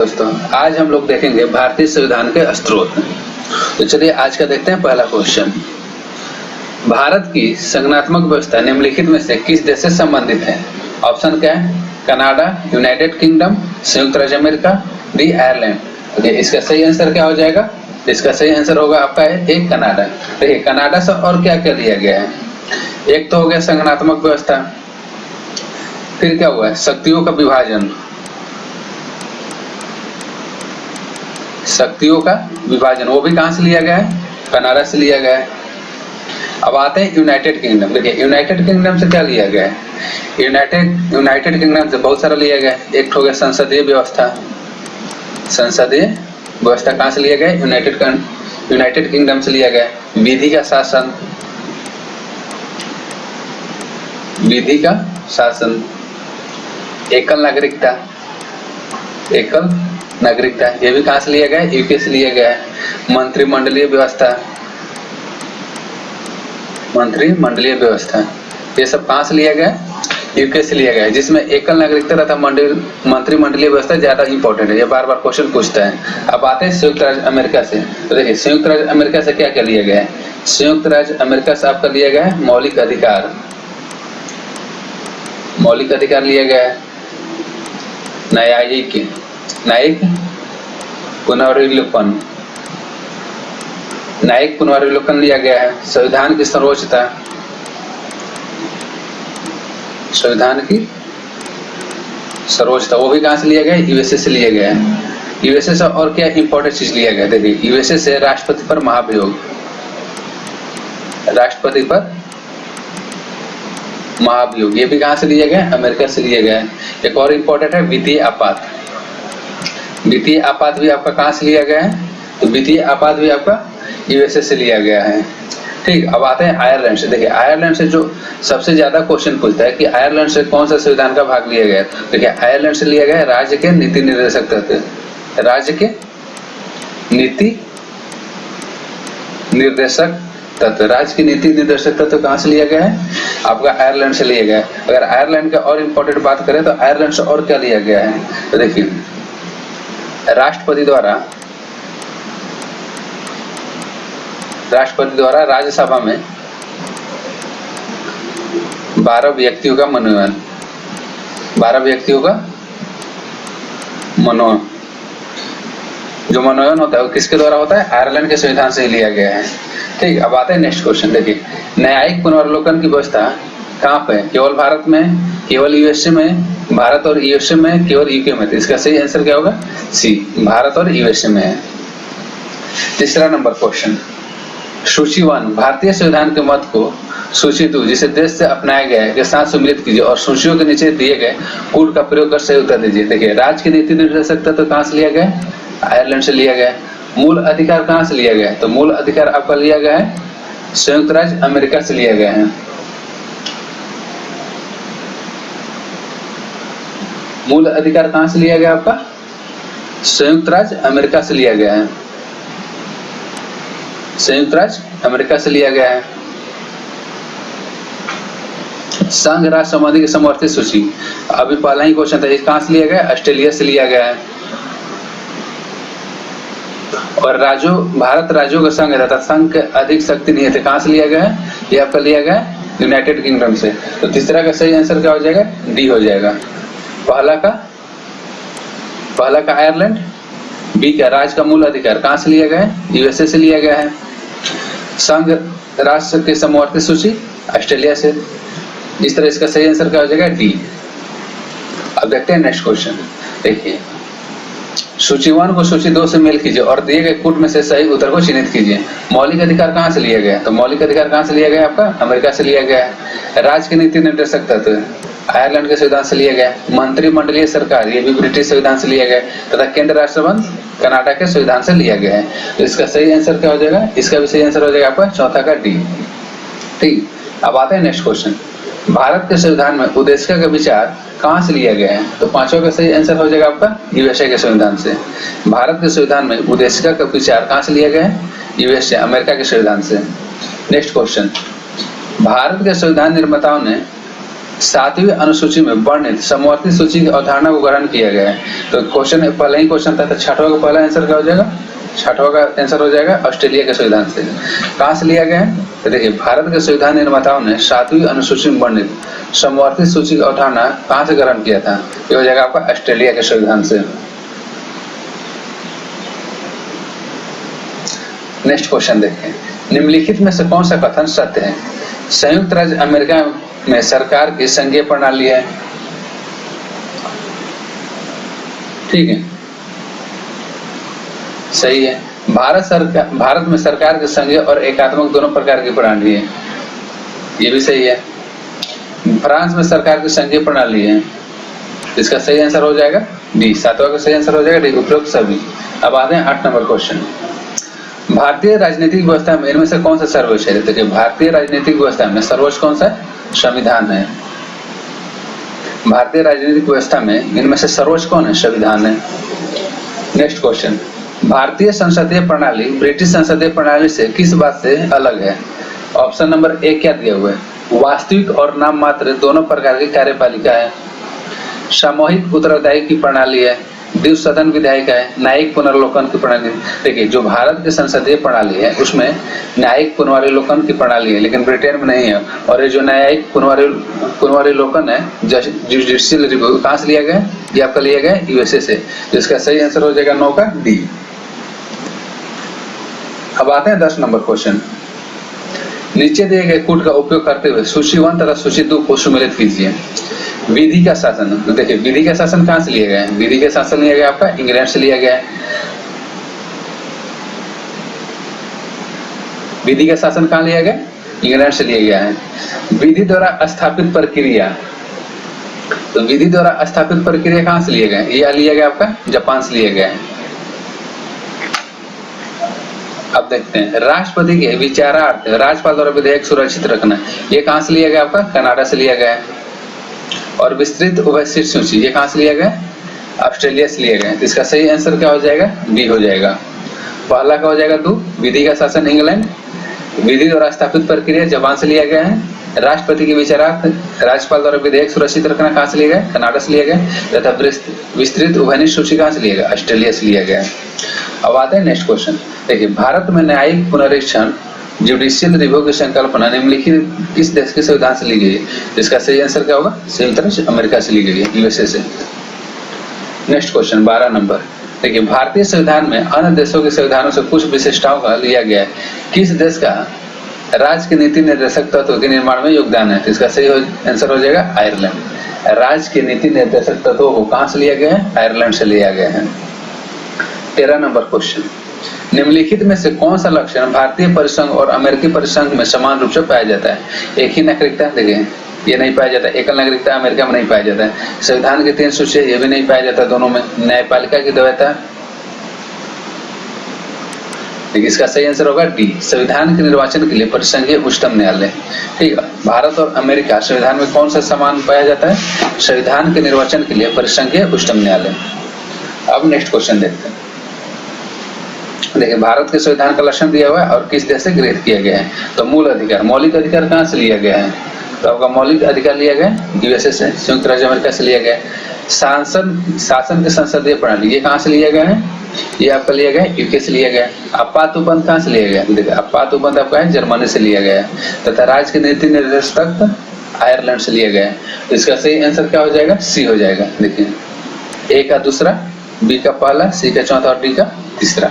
दोस्तों आज हम लोग देखेंगे भारतीय संविधान के स्रोत। तो चलिए आज का देखते हैं पहला क्वेश्चन। भारत की संगठनात्मक व्यवस्था निम्नलिखित में से किस देश से संबंधित है? ऑप्शन क्या है? कनाडा, यूनाइटेड किंगडम, संयुक्त राज्य अमेरिका, डी आयरलैंड। देखिए इसका सही आंसर क्या हो जाएगा? इसका सही आंसर होगा आपका एक कनाडा। देखिए कनाडा से और क्या क्या लिया गया है? एक तो हो गया संगठनात्मक व्यवस्था, फिर क्या हुआ है? शक्तियों का विभाजन, शक्तियों का विभाजन वो भी कहां से लिया गया है? कनाडा से लिया गया है। अब आते हैं यूनाइटेड किंगडम। देखिए यूनाइटेड किंगडम से क्या लिया गया है? यूनाइटेड किंगडम से बहुत सारा लिया गया है। एक हो गया संसदीय व्यवस्था, संसदीय व्यवस्था कहां से लिया गया है? यूनाइटेड किंगडम से लिया गया है। विधि का शासन, विधि का शासन, एकल नागरिकता, एकल नागरिकता ये भी कहां से लिया गया है? यूके से लिया गया है। मंत्रिमंडलीय व्यवस्था, मंत्रिमंडलीय व्यवस्था ये सब कहां से लिया गया है? यूके से लिया गया है, जिसमें एकल नागरिकता तथा मंत्रिमंडलीय व्यवस्था ज्यादा इंपॉर्टेंट है, ये बार बार क्वेश्चन पूछता है। अब आते हैं संयुक्त राज्य अमेरिका से। तो देखिए संयुक्त राज्य अमेरिका से क्या क्या लिया गया है? संयुक्त राज्य अमेरिका से आपका लिया गया है मौलिक अधिकार, मौलिक अधिकार लिया गया है। न्यायिक पुनर्विलोकन, न्यायिक पुनर्विलोकन लिया गया है। संविधान की सर्वोच्चता, संविधान की सर्वोच्चता वो भी कहां से लिया गया है? यूएसए से लिया गया है। यूएसए से और क्या इंपॉर्टेंट चीज लिया गया? देखिए यूएसए से राष्ट्रपति पर महाभियोग, राष्ट्रपति पर महाभियोग ये भी कहां से लिया गया है? अमेरिका से लिया गया है। एक और इंपॉर्टेंट है वित्तीय आपात, वित्तीय आपात भी आपका कहां से लिया गया है? तो वित्तीय आपात भी आपका यूएसए से लिया गया है। ठीक, अब आते हैं आयरलैंड से। देखिए आयरलैंड से जो सबसे ज्यादा क्वेश्चन पूछता है कि आयरलैंड से कौन सा संविधान का भाग लिया गया है? देखिए आयरलैंड से लिया गया है राज्य के नीति निर्देशक तत्व, राज्य के नीति निर्देशक तत्व, राज्य की नीति निर्देशक तत्व कहां से लिया गया है? आपका आयरलैंड से लिया गया है। अगर आयरलैंड का और इम्पोर्टेंट बात करें तो आयरलैंड से और क्या लिया गया है? तो देखिए राष्ट्रपति द्वारा राज्यसभा में 12 व्यक्तियों का मनोनयन, 12 व्यक्तियों का मनोनयन, जो मनोनयन होता है वो किसके द्वारा होता है? आयरलैंड के संविधान से ही लिया गया है। ठीक, अब आते हैं नेक्स्ट क्वेश्चन। देखिए न्यायिक पुनर्विलोकन की व्यवस्था कहाँ पे है? केवल भारत में, केवल यूएसए में, भारत और यूएसए में, केवल यूके में। तो इसका सही आंसर क्या होगा? सी, भारत और यूएसए में है। तीसरा नंबर क्वेश्चन, सूची 1 भारतीय संविधान के मत को सूची 2 जिसे देश से अपनाया गया है के साथ सम्मिलित कीजिए और सूचियों के नीचे दिए गए कोड का प्रयोग कर सही उत्तर दीजिए। देखिए राज्य की नीति निर्देशक तत्व कहां से लिया गया है? आयरलैंड से लिया गया है। मूल अधिकार कहां से लिया गया है? तो मूल अधिकार आपका लिया गया है संयुक्त राज्य अमेरिका से लिया गया है। मूल अधिकार कहां से लिया गया आपका? संयुक्त राज्य अमेरिका से लिया गया है, संयुक्त राज्य अमेरिका से लिया गया है। संघ राष्ट्र संबंधी की समर्थित सूची, अभी पहला ही क्वेश्चन था, ये कहां से लिया गया? ऑस्ट्रेलिया से लिया गया है। और भारत राज्यों का संघ है तथा संघ के अधिक शक्ति नहीं है, कहां से लिया गया है? ये आपका लिया गया है यूनाइटेड किंगडम से। तो तीसरा का सही आंसर क्या हो जाएगा? डी हो जाएगा। पहला का आयरलैंड, बी का राज्य का मूल अधिकार कहां से लिया गया है? यूएसए से लिया गया है। संघ राष्ट्र की समवर्ती सूची ऑस्ट्रेलिया से। इस तरह इसका सही आंसर क्या हो जाएगा? डी। अब देखते हैं नेक्स्ट क्वेश्चन। देखिए सूची 1 को सूची 2 से मेल कीजिए और दिए गए कूट में से सही उत्तर को चिन्हित कीजिए। मौलिक अधिकार कहां से लिया गया है? तो मौलिक अधिकार कहां से लिया गया है? आपका अमेरिका से लिया गया है। राज्य की नीति निर्देशक तत्व आयरलैंड के संविधान से लिया गया। मंत्रिमंडलीय सरकार ये भी ब्रिटिश संविधान से लिया गया तथा केंद्र राष्ट्र संबंध कनाडा के संविधान से लिया गया है। तो इसका सही आंसर क्या हो जाएगा? इसका भी सही आंसर हो जाएगा आपका चौथा का डी। ठीक, अब आते हैं नेक्स्ट क्वेश्चन। भारत के संविधान में उद्देशिका का विचार कहां से लिया गया है? तो पांचवा का सही आंसर हो जाएगा आपका यूएसए के संविधान से। भारत के संविधान में उद्देशिका का विचार कहां से लिया गया है? यूएसए अमेरिका के संविधान से। नेक्स्ट क्वेश्चन, भारत के संविधान निर्माताओं ने 7वीं अनुसूची में वर्णित समवर्ती सूची की अवधारणा को ग्रहण किया गया है। तो क्वेश्चन पहले ही क्वेश्चन था, तो 6वां का पहला आंसर क्या हो जाएगा? 6वां का आंसर हो जाएगा ऑस्ट्रेलिया के संविधान से। कहां से लिया गया है? तो देखिए, भारत के संविधान निर्माताओं ने 7वीं अनुसूची में वर्णित समवर्ती सूची की अवधारणा कहां से ग्रहण किया था? ये हो जाएगा आपका ऑस्ट्रेलिया के संविधान से। नेक्स्ट क्वेश्चन देखिए, निम्नलिखित में से कौन सा कथन सत्य है? संयुक्त राज्य अमेरिका में सरकार की संघीय प्रणाली है। ठीक है, सही है। भारत में सरकार की संघीय और एकात्मक दोनों प्रकार की प्रणाली है, ये भी सही है। फ्रांस में सरकार की संघीय प्रणाली है, इसका सही आंसर हो जाएगा डी। 7वां का सही आंसर हो जाएगा डी, उपरोक्त सभी। अब आते हैं 8 नंबर क्वेश्चन। भारतीय राजनीतिक व्यवस्था में इनमें से कौन सा सर्वोच्च है? देखिए, भारतीय राजनीतिक व्यवस्था में सर्वोच्च कौन सा है? संविधान है। भारतीय राजनीतिक व्यवस्था में इनमें से सर्वोच्च कौन है? संविधान है। नेक्स्ट क्वेश्चन, भारतीय संसदीय प्रणाली ब्रिटिश संसदीय प्रणाली से किस बात से अलग है? ऑप्शन नंबर ए क्या दिया हुआ है? वास्तविक और नाम मात्र दोनों प्रकार की कार्यपालिका है, सामूहिक उत्तरदायी की प्रणाली है, द्विसदन सदन विधायिका है, न्यायिक पुनर्लोकन की प्रणाली। देखिए, जो भारत की संसदीय प्रणाली है उसमें न्यायिक पुनर्लोकन की प्रणाली है, लेकिन ब्रिटेन में नहीं है। और ये जो न्यायिक पुनर्लोकन है, जुडिशियल रिव्यू, कहां से लिया गया? ये आपका लिया गया यूएसए से। जिसका सही आंसर हो जाएगा 9 का डी। अब आते हैं 10 नंबर क्वेश्चन। नीचे दिए गए कूट का उपयोग करते हुए सूची 1 तथा सूची 2 को सुमेलित कीजिए। विधि का शासन, तो देखिए, विधि का शासन कहां से लिया गया है? विधि का शासन लिया गया आपका इंग्लैंड से लिया गया है। विधि का शासन कहां लिया गया? इंग्लैंड से लिया गया है। विधि द्वारा स्थापित प्रक्रिया, तो विधि द्वारा स्थापित प्रक्रिया कहां से लिया गया? यह लिया गया आपका जापान से लिया गया है। अब देखते हैं, राष्ट्रपति के विचारार्थ राज्यपाल द्वारा विधेयक सुरक्षित रखना, ये कहां से लिया गया आपका? कनाडा से लिया गया है। और विस्तृत उभय सीट सूची, ये कहां से लिया गया? ऑस्ट्रेलिया से लिया गया है। इसका सही आंसर क्या हो जाएगा? डी हो जाएगा। पहला का हो जाएगा 2, विधि का शासन इंग्लैंड, विधि द्वारा स्थापित प्रक्रिया जापान से लिया गया है, राष्ट्रपति के विचारार्थ राज्यपाल द्वारा विधेयक सुरक्षित रखना कहां से लिया गया? कनाडा से लिया गया। तथा विस्तृत उभयनिष्ठ सूची कहां से लिया गया? ऑस्ट्रेलिया से लिया गया। अब आते हैं नेक्स्ट क्वेश्चन। देखिए, भारत में न्यायिक पुनरीक्षण जुडिशियल रिव्यू की संकल्पना निम्नलिखित किस देश के संविधान से ली गई है? इसका सही आंसर क्या होगा? संयुक्त राज्य अमेरिका से ली गई है, यूएसए से। Next question 12 number. देखिए, भारतीय संविधान में अन्य देशों के संविधानों से कुछ विशिष्टताओं का लिया गया है। किस देश का राज्य के नीति निर्देशक तत्व के निर्माण में योगदान है? इसका सही आंसर हो जाएगा आयरलैंड। राज्य के नीति निर्देशक तत्वों को कहां से लिया गया है? आयरलैंड से लिया गया है। 13 नंबर क्वेश्चन, निम्नलिखित में से कौन सा लक्षण भारतीय परिसंघ और अमेरिकी परिसंघ में समान रूप से पाया जाता है? एक ही नागरिकता, देखिए ये नहीं पाया जाता। एकल नागरिकता अमेरिका में नहीं पाया जाता है। संविधान की 3 सूची, ये भी नहीं पाया जाता दोनों में। न्यायपालिका की द्वैता, देखिए इसका सही आंसर होगा डी। संविधान के निर्वाचन के लिए परिसंघीय उच्चतम न्यायालय। ठीक है, भारत और अमेरिका संविधान में कौन सा समान पाया जाता है? संविधान के निर्वाचन के लिए परिसंघीय उच्चतम न्यायालय। अब नेक्स्ट क्वेश्चन देखते हैं। देखिए, भारत के संविधान का लक्षण दिया हुआ है और किस देश से गृहीत किया गया है? तो मूल अधिकार, मौलिक अधिकार कहां से लिया गया है? तो आपका मौलिक अधिकार लिया गया यूएसए से, संयुक्त राज्य अमेरिका से लिया गया। शासन की संसदीय प्रणाली, ये कहां से लिया गया है? ये आपका लिया गया यूके से लिया गया। आपात उपबंध कहां से लिया गया? देखिए, आपात उपबंध आपका है जर्मनी से लिया गया तथा राज्य के नीति निर्देशक तत्व आयरलैंड से लिया गया है। तो इसका सही आंसर क्या हो जाएगा? सी हो जाएगा। देखिए, ए का दूसरा, बी का पहला, सी का चौथा और डी का तीसरा।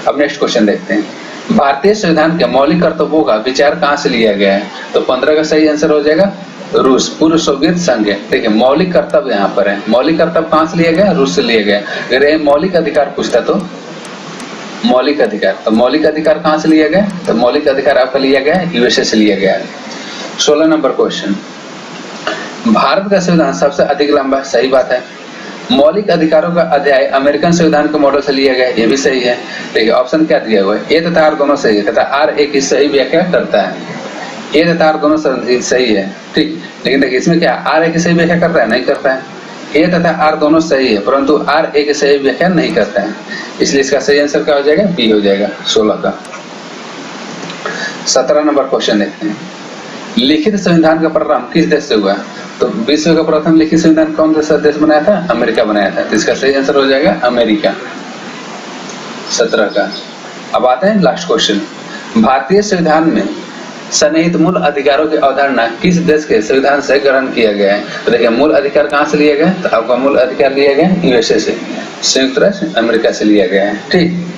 अब नेक्स्ट क्वेश्चन देखते हैं। भारतीय संविधान के मौलिक कर्तव्यों का विचार कहां से लिया गया है? तो 15 का सही आंसर हो जाएगा रूस, पूर्व सोवियत संघ। देखिए, मौलिक कर्तव्य यहाँ पर है। मौलिक कर्तव्य कहां से लिया गया? रूस से लिया गया। अगर ये मौलिक अधिकार पूछता तो मौलिक अधिकार, तो मौलिक अधिकार कहां से लिया गया? तो मौलिक अधिकार आपका लिया गया यूएसए से लिया गया है। 16 नंबर क्वेश्चन, भारत का संविधान सबसे अधिक लंबा, सही बात है। मौलिक अधिकारों का अध्याय अमेरिकन संविधान के मॉडल से लिया गया, ये भी सही है। देखिए, ऑप्शन क्या दिया हुआ है? ए तथा आर दोनों सही है तथा आर ए की सही व्याख्या करता है। ए तथा आर दोनों सही है, ठीक। लेकिन देखिए, इसमें क्या आर ए की सही व्याख्या करता है? नहीं करता है। ए तथा आर दोनों सही है, परंतु आर ए की सही व्याख्या नहीं करता है। इसलिए इसका सही आंसर क्या हो जाएगा? बी हो जाएगा 16 का। 17 नंबर क्वेश्चन देखते हैं। लिखित संविधान का प्रारंभ किस देश से हुआ? तो विश्व का प्रथम लिखित संविधान कौन सा देश बनाया था? अमेरिका बनाया था। तो इसका सही आंसर हो जाएगा अमेरिका। 17 का। अब आते हैं लास्ट क्वेश्चन। भारतीय संविधान में सन्निहित मूल अधिकारों की अवधारणा किस देश के संविधान से ग्रहण किया गया है? तो देखिए मूल अधिकार कहाँ से लिया गया? तो आपका मूल अधिकार लिया गया यूएसए से, संयुक्त राज्य अमेरिका से लिया गया है। ठीक।